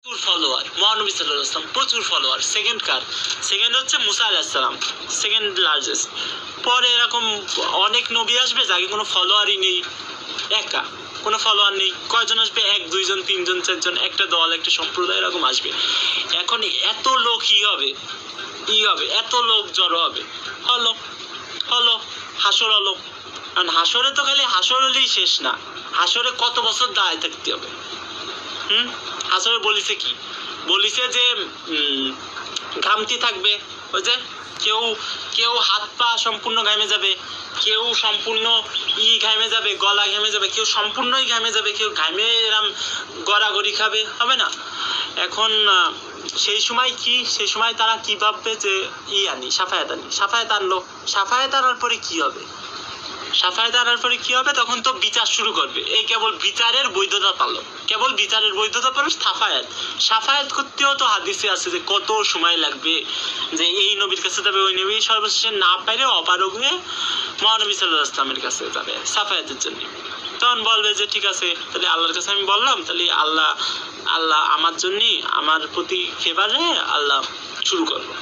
প্রচুর ফলোয়ার, মহানবী সাল্লাল্লাহু আলাইহি ওয়াসাল্লাম প্রচুর ফলোয়ার। সেকেন্ড কার? সেকেন্ড হচ্ছে মুসা আলাইহিস সালাম, সেকেন্ড লার্জেস্ট। পরে এরকম অনেক নবী আসবে যাকে কোনো ফলোয়ারই নেই, একা কোনো ফলোয়ার নেই। কয়জন আসবে? এক দুইজন তিনজন চারজন, একটা দল একটা সম্প্রদায় এরকম আসবে। এখন এত লোক ই হবে, এত লোক জড়ো হবে, হলো হলো হাসর হলো। কারণ হাসরে তো খালি হাসর হলেই শেষ না, হাসরে কত বছর দাঁড়ায় থাকতে হবে। হাসরে বলিছে কি? বলিছে যে ঘামতি থাকবে, ওই যে কেউ কেউ হাত পা সম্পূর্ণ ঘামে যাবে, কেউ সম্পূর্ণ ঘামে যাবে, গলা ঘেমে যাবে, কেউ সম্পূর্ণই ঘামে যাবে, কেউ ঘামে এরম গড়াগড়ি খাবে, হবে না? এখন সেই সময় কি, সেই সময় তারা কি ভাববে যে সাফায়াত আনি, সাফায়াত আনলো, সাফায়াত আনার পরে কি হবে? সাফায়াত আনার পরে কি হবে? তখন তো বিচার শুরু করবে। এই কেবল বিচারের বৈধতা পালো, কেবল বিচারের বৈধতা পালো সাফায়াত। সাফায়াত করতেও তো হাদিসে আছে যে কত সময় লাগবে, যে এই নবীর কাছে যাবে, ওই নবী সর্বশেষে না পাইলে অপারগ হয়ে মহানবী সাল্লাল্লাহু আলাইহি ওয়াসাল্লামের কাছে যাবে সাফায়াতের জন্য। তখন বলবে যে ঠিক আছে, তাহলে আল্লাহর কাছে আমি বললাম, তাহলে আল্লাহ আমার জন্য, আমার প্রতি ফেভারে আল্লাহ শুরু করবো।